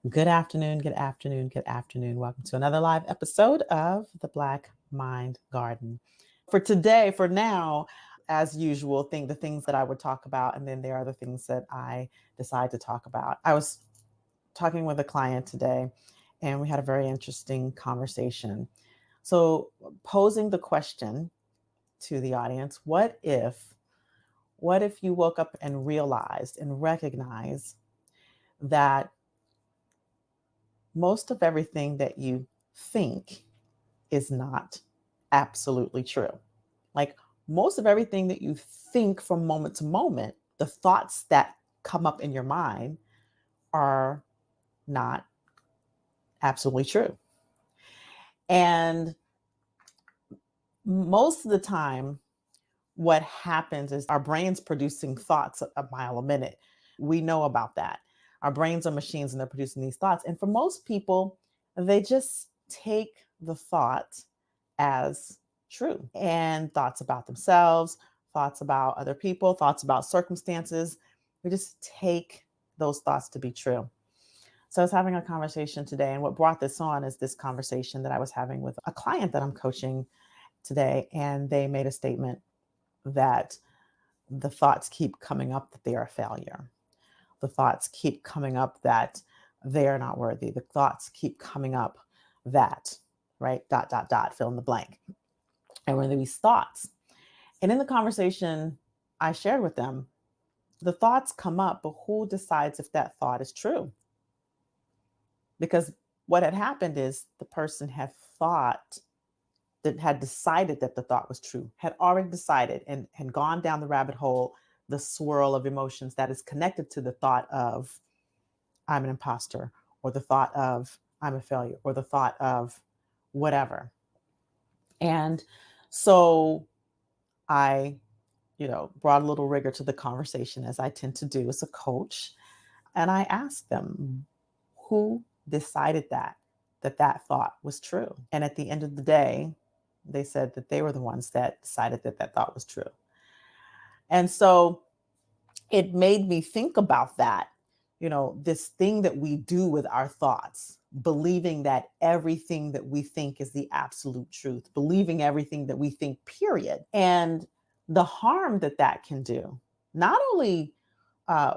Good afternoon, good afternoon, good afternoon. Welcome to another live episode of the Black Mind Garden. For today, for now, as usual, the things that I would talk about, and then there are the things that I decide to talk about. I was talking with a client today, and we had a very interesting conversation. So, posing the question to the audience, what if you woke up and realized and recognized that most of everything that you think is not absolutely true? Like most of everything that you think from moment to moment, the thoughts that come up in your mind are not absolutely true. And most of the time, what happens is our brains producing thoughts a mile a minute. We know about that. Our brains are machines and they're producing these thoughts. And for most people, they just take the thought as true. And thoughts about themselves, thoughts about other people, thoughts about circumstances, we just take those thoughts to be true. So I was having a conversation today, and what brought this on is this conversation that I was having with a client that I'm coaching today. And they made a statement that the thoughts keep coming up that they are a failure. The thoughts keep coming up that they are not worthy. The thoughts keep coming up that, right? Dot, dot, dot, fill in the blank. And when these thoughts, and in the conversation I shared with them, the thoughts come up, but who decides if that thought is true? Because what had happened is the person had thought that had decided that the thought was true, had already decided and had gone down the rabbit hole, the swirl of emotions that is connected to the thought of I'm an imposter, or the thought of I'm a failure, or the thought of whatever. And so I, brought a little rigor to the conversation as I tend to do as a coach. And I asked them, who decided that thought was true? And at the end of the day, they said that they were the ones that decided that that thought was true. And so it made me think about that, this thing that we do with our thoughts, believing that everything that we think is the absolute truth, believing everything that we think, period. And the harm that that can do, not only uh,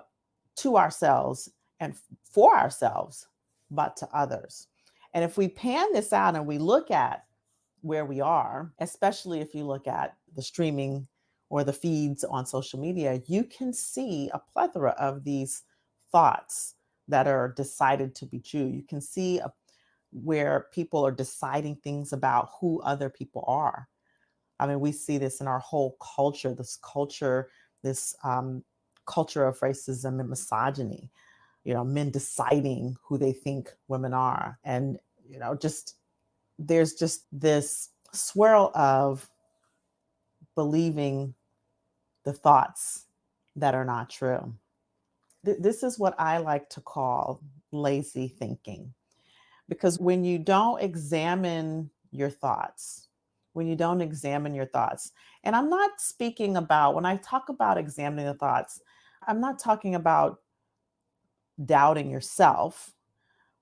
to ourselves and for ourselves, but to others. And if we pan this out and we look at where we are, especially if you look at the streaming or the feeds on social media, you can see a plethora of these thoughts that are decided to be true. You can see where people are deciding things about who other people are. I mean, we see this in our whole culture, this culture of racism and misogyny, men deciding who they think women are. And, just there's just this swirl of believing the thoughts that are not true. This is what I like to call lazy thinking. Because when you don't examine your thoughts, and I'm not speaking about, when I talk about examining the thoughts, I'm not talking about doubting yourself.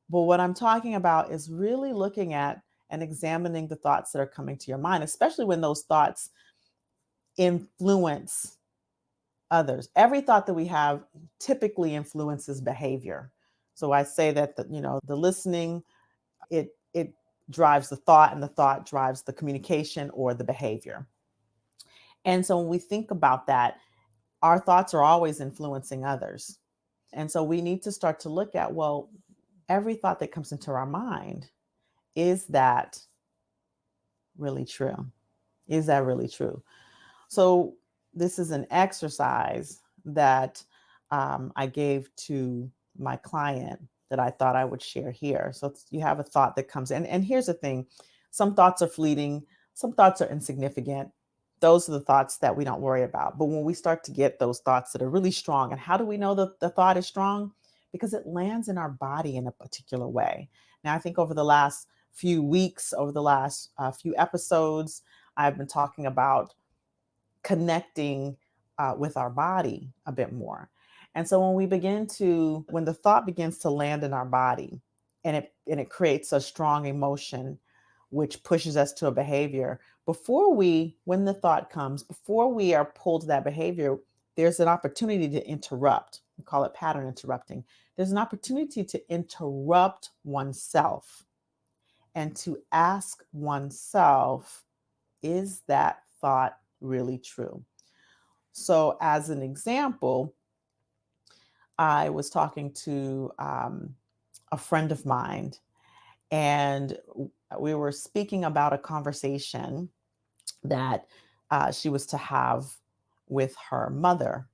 But what I'm talking about is really looking at and examining the thoughts that are coming to your mind, especially when those thoughts influence others. Every thought that we have typically influences behavior. So I say that the listening, it drives the thought, and the thought drives the communication or the behavior. And so when we think about that, our thoughts are always influencing others. And so we need to start to look at, well, every thought that comes into our mind, is that really true? Is that really true? So this is an exercise that I gave to my client that I thought I would share here. So you have a thought that comes in, and here's the thing: some thoughts are fleeting, some thoughts are insignificant. Those are the thoughts that we don't worry about. But when we start to get those thoughts that are really strong, and how do we know that the thought is strong? Because it lands in our body in a particular way. Now, I think over the last few weeks, over the last few episodes, I've been talking about connecting with our body a bit more. And so when the thought begins to land in our body and it creates a strong emotion, which pushes us to a behavior, when the thought comes, before we are pulled to that behavior, there's an opportunity to interrupt. We call it pattern interrupting. There's an opportunity to interrupt oneself and to ask oneself, is that thought really true? So, as an example, I was talking to a friend of mine, and we were speaking about a conversation that she was to have with her mother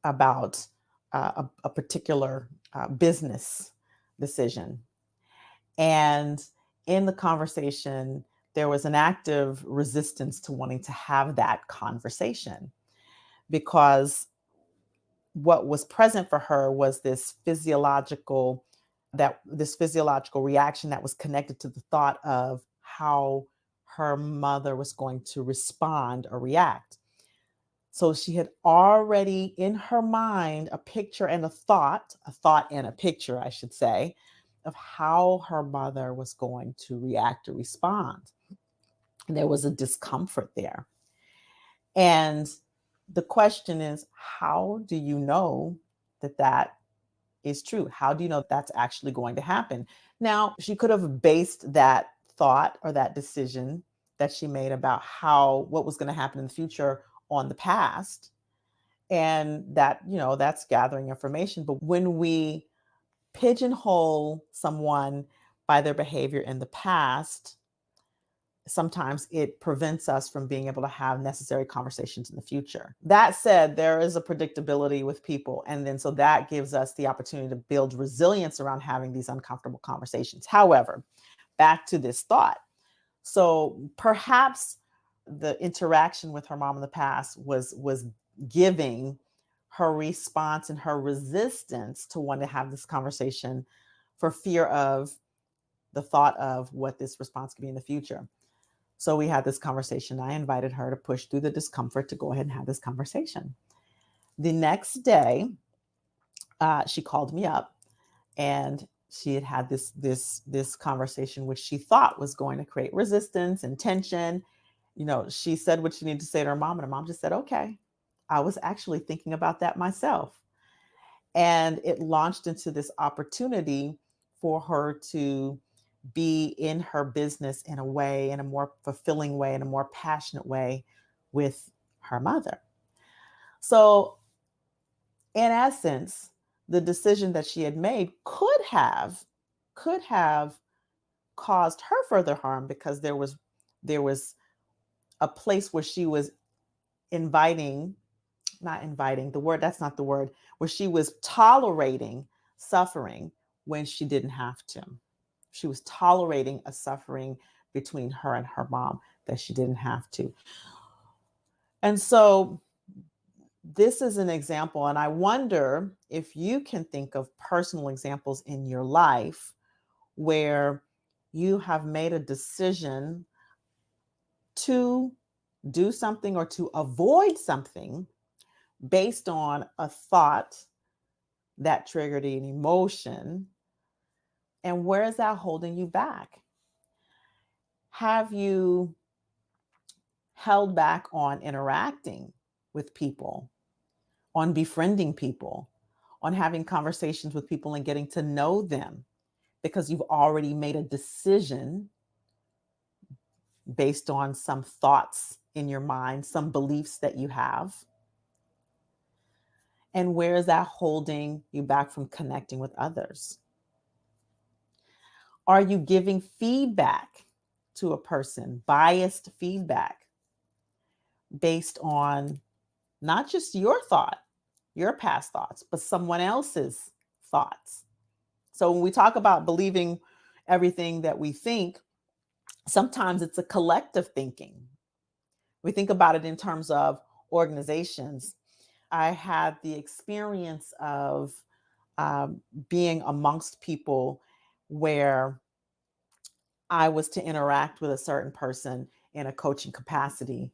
about a particular business decision. And in the conversation, there was an active resistance to wanting to have that conversation because what was present for her was this physiological reaction that was connected to the thought of how her mother was going to respond or react. So she had already in her mind a picture and a thought and a picture, I should say, of how her mother was going to react or respond. And there was a discomfort there. And the question is, how do you know that that is true? How do you know that's actually going to happen? Now, she could have based that thought or that decision that she made about what was going to happen in the future on the past. And that's gathering information. But when we pigeonhole someone by their behavior in the past, sometimes it prevents us from being able to have necessary conversations in the future. That said, there is a predictability with people. And then so that gives us the opportunity to build resilience around having these uncomfortable conversations. However, back to this thought. So perhaps the interaction with her mom in the past was giving her response and her resistance to want to have this conversation for fear of the thought of what this response could be in the future. So we had this conversation. I invited her to push through the discomfort to go ahead and have this conversation. The next day, she called me up, and she had this conversation, which she thought was going to create resistance and tension. She said what she needed to say to her mom, and her mom just said, "Okay." I was actually thinking about that myself, and it launched into this opportunity for her to be in her business in a way, in a more fulfilling way, in a more passionate way with her mother. So, in essence, the decision that she had made could have caused her further harm because there was a place where she was inviting, not inviting, the word that's not the word, where she was tolerating suffering when she didn't have to. She was tolerating a suffering between her and her mom that she didn't have to. And so this is an example, and I wonder if you can think of personal examples in your life where you have made a decision to do something or to avoid something based on a thought that triggered an emotion. And where is that holding you back? Have you held back on interacting with people, on befriending people, on having conversations with people and getting to know them because you've already made a decision based on some thoughts in your mind, some beliefs that you have? And where is that holding you back from connecting with others? Are you giving feedback to a person, biased feedback based on not just your thought, your past thoughts, but someone else's thoughts? So when we talk about believing everything that we think, sometimes it's a collective thinking. We think about it in terms of organizations. I had the experience of being amongst people where I was to interact with a certain person in a coaching capacity,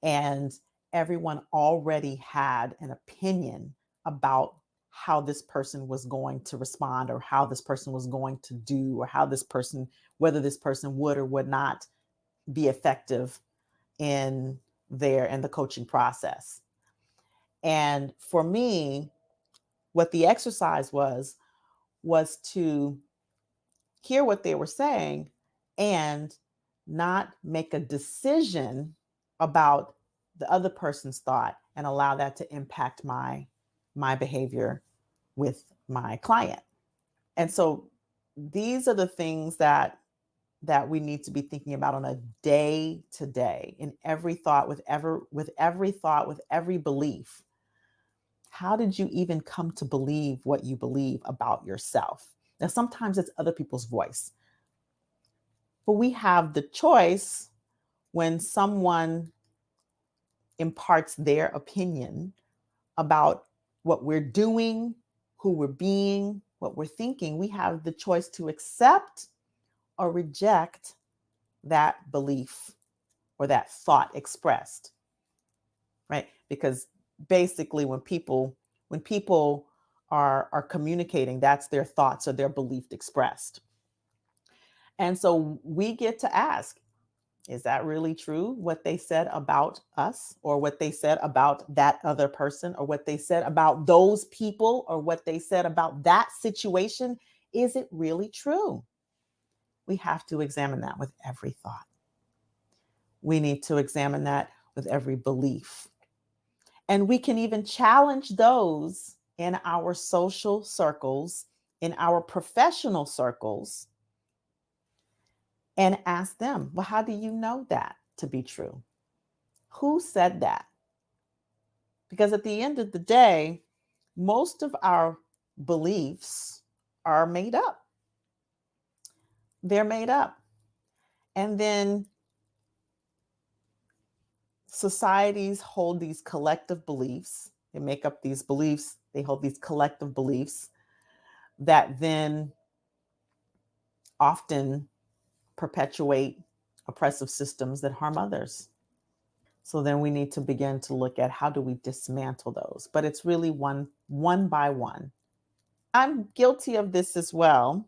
and everyone already had an opinion about how this person was going to respond, or how this person was going to do, or how this person, whether this person would or would not be effective in the coaching process. And for me, what the exercise was to hear what they were saying and not make a decision about the other person's thought and allow that to impact my behavior with my client. And so these are the things that we need to be thinking about on a day to day, in every thought, with every belief. How did you even come to believe what you believe about yourself? Now, sometimes it's other people's voice, but we have the choice when someone imparts their opinion about what we're doing, who we're being, what we're thinking. We have the choice to accept or reject that belief or that thought expressed, right? Because basically when people are communicating, that's their thoughts or their belief expressed. And so we get to ask, is that really true what they said about us, or what they said about that other person, or what they said about those people, or what they said about that situation? Is it really true? We have to examine that with every thought. We need to examine that with every belief. And we can even challenge those in our social circles, in our professional circles, and ask them, well, how do you know that to be true? Who said that? Because at the end of the day, most of our beliefs are made up. They're made up. And then societies hold these collective beliefs. They make up these beliefs. They hold these collective beliefs that then often perpetuate oppressive systems that harm others. So then we need to begin to look at, how do we dismantle those? But it's really one by one. I'm guilty of this as well.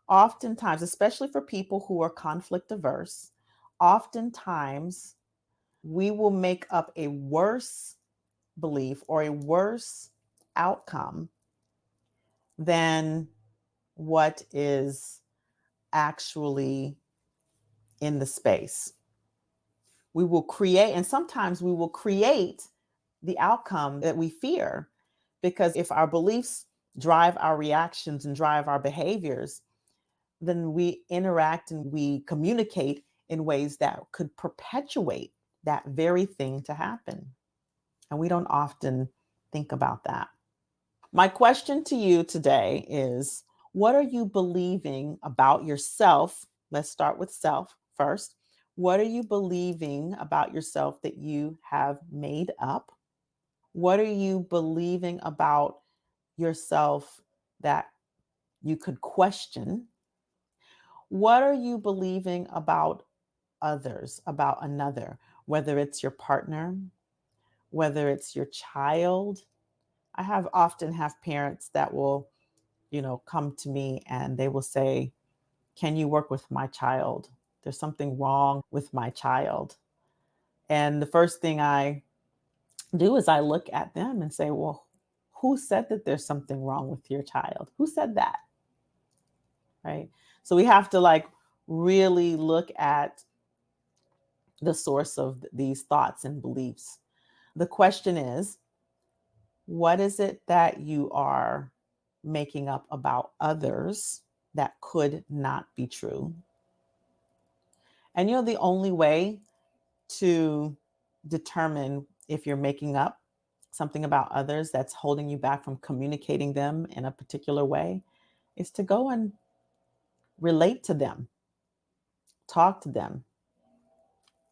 Oftentimes, especially for people who are conflict averse, oftentimes we will make up a worse belief or a worse outcome than what is actually in the space. We will create, and sometimes we will create the outcome that we fear, because if our beliefs drive our reactions and drive our behaviors, then we interact and we communicate in ways that could perpetuate that very thing to happen. And we don't often think about that. My question to you today is, what are you believing about yourself? Let's start with self first. What are you believing about yourself that you have made up? What are you believing about yourself that you could question? What are you believing about others, about another, whether it's your partner, whether it's your child? I have often have parents that will, come to me and they will say, "Can you work with my child? There's something wrong with my child." And the first thing I do is I look at them and say, "Well, who said that there's something wrong with your child? Who said that?" Right? So we have to really look at the source of these thoughts and beliefs. The question is, what is it that you are making up about others that could not be true? And the only way to determine if you're making up something about others that's holding you back from communicating them in a particular way is to go and relate to them, talk to them,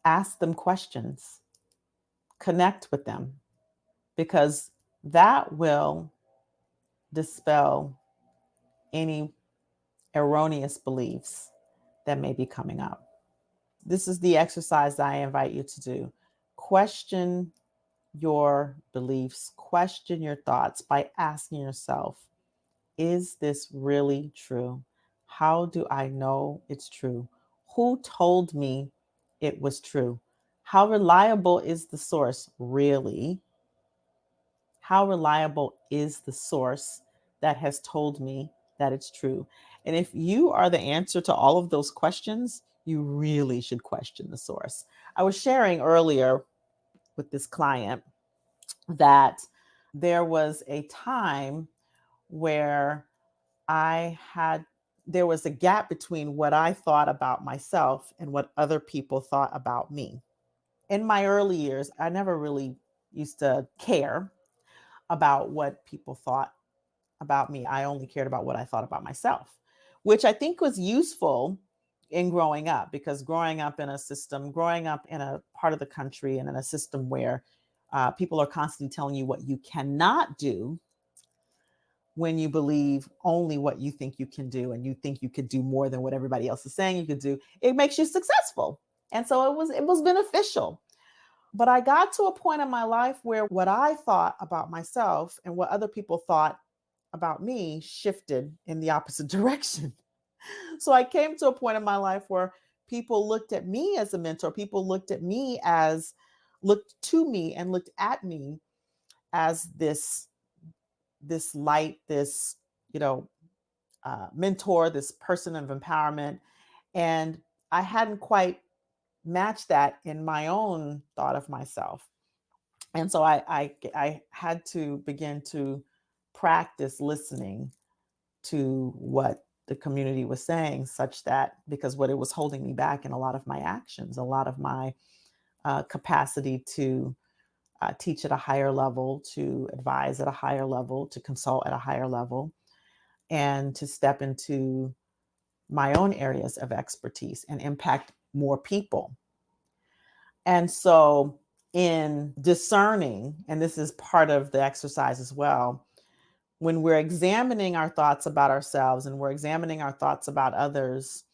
ask them questions, connect with them, because that will dispel any erroneous beliefs that may be coming up. This is the exercise that I invite you to do. Question your beliefs, question your thoughts by asking yourself, is this really true? How do I know it's true? Who told me it was true? How reliable is the source really? How reliable is the source that has told me that it's true? And if you are the answer to all of those questions, you really should question the source. I was sharing earlier with this client that there was a time where I had there was a gap between what I thought about myself and what other people thought about me. In my early years, I never really used to care about what people thought about me. I only cared about what I thought about myself, which I think was useful in growing up, because growing up in a part of the country and in a system where people are constantly telling you what you cannot do when you believe only what you think you can do and you think you could do more than what everybody else is saying you could do, it makes you successful. And so it was beneficial. But I got to a point in my life where what I thought about myself and what other people thought about me shifted in the opposite direction. So I came to a point in my life where people looked at me as a mentor, people looked to me and looked at me as this light, this, you know, mentor, this person of empowerment. And I hadn't quite matched that in my own thought of myself. And so I had to begin to practice listening to what the community was saying, such that, because what it was holding me back in a lot of my actions, a lot of my capacity to teach at a higher level, to advise at a higher level, to consult at a higher level, and to step into my own areas of expertise and impact more people. And so, in discerning, and this is part of the exercise as well, when we're examining our thoughts about ourselves and we're examining our thoughts about others,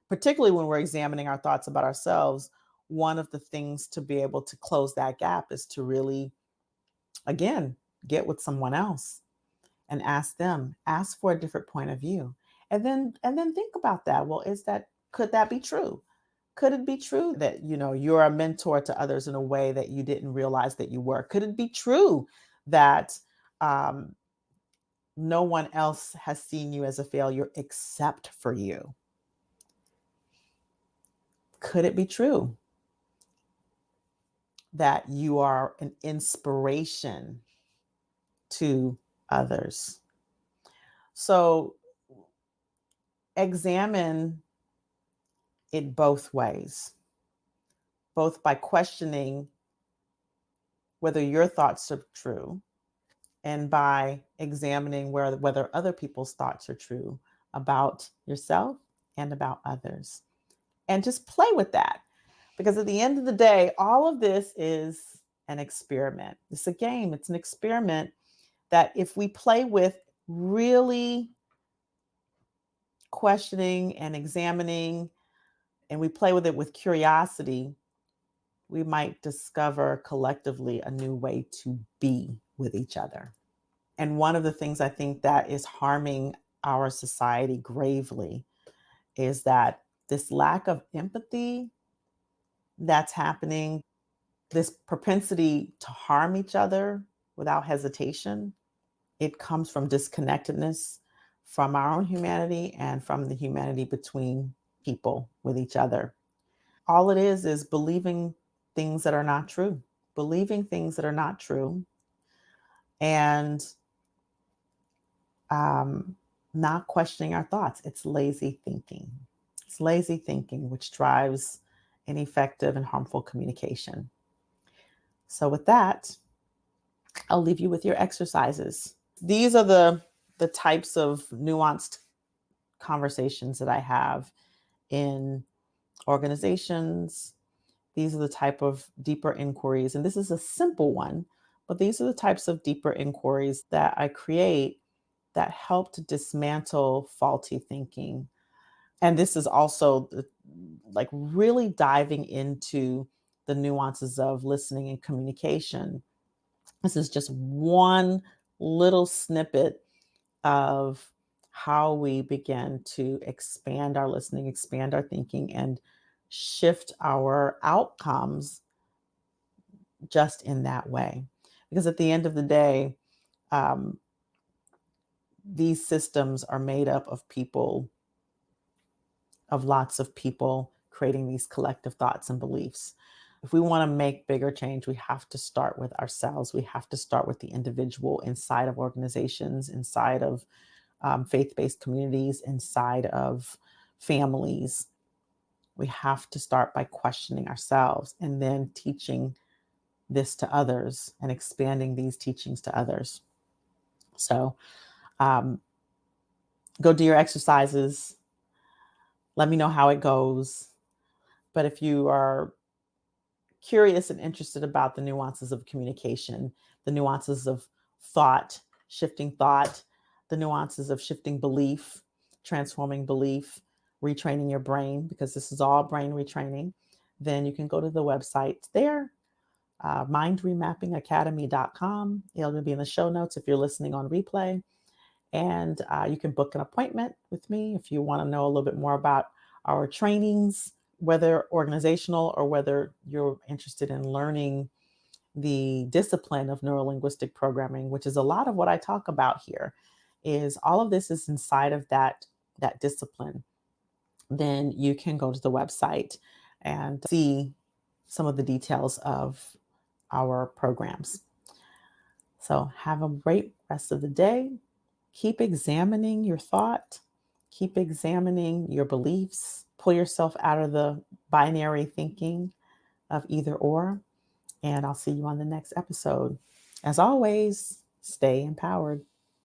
particularly when we're examining our thoughts about ourselves, one of the things to be able to close that gap is to really, again, get with someone else and ask for a different point of view. And then think about that. Well, could that be true? Could it be true that, you're a mentor to others in a way that you didn't realize that you were? Could it be true that um, no one else has seen you as a failure except for you? Could it be true that you are an inspiration to others? So examine it both ways, both by questioning whether your thoughts are true and by examining whether other people's thoughts are true about yourself and about others. And just play with that. Because at the end of the day, all of this is an experiment. It's a game, it's an experiment that if we play with, really questioning and examining, and we play with it with curiosity, we might discover collectively a new way to be with each other. And one of the things I think that is harming our society gravely is that this lack of empathy that's happening, this propensity to harm each other without hesitation, it comes from disconnectedness from our own humanity and from the humanity between people with each other. All it is believing things that are not true, believing things that are not true, and um, not questioning our thoughts. It's lazy thinking. It's lazy thinking, which drives ineffective and harmful communication. So, with that, I'll leave you with your exercises. These are the types of nuanced conversations that I have in organizations. These are the type of deeper inquiries, and this is a simple one, but these are the types of deeper inquiries that I create that help to dismantle faulty thinking. And this is also like really diving into the nuances of listening and communication This is just one little snippet of how we begin to expand our listening, expand our thinking, and shift our outcomes just in that way. Because at the end of the day, um, these systems are made up of people, of lots of people creating these collective thoughts and beliefs. If we want to make bigger change, we have to start with ourselves. We have to start with the individual inside of organizations, inside of faith based communities, inside of families. We have to start by questioning ourselves and then teaching this to others and expanding these teachings to others. So, um, go do your exercises. Let me know how it goes. But if you are curious and interested about the nuances of communication, the nuances of thought, shifting thought, the nuances of shifting belief, transforming belief, retraining your brain, because this is all brain retraining, then you can go to the website there, mindremappingacademy.com. It'll be in the show notes if you're listening on replay. And you can book an appointment with me if you want to know a little bit more about our trainings, whether organizational or whether you're interested in learning the discipline of neurolinguistic programming, which is a lot of what I talk about here. Is all of this is inside of that discipline. Then you can go to the website and see some of the details of our programs. So have a great rest of the day. Keep examining your thought, keep examining your beliefs, pull yourself out of the binary thinking of either or, and I'll see you on the next episode. As always, stay empowered.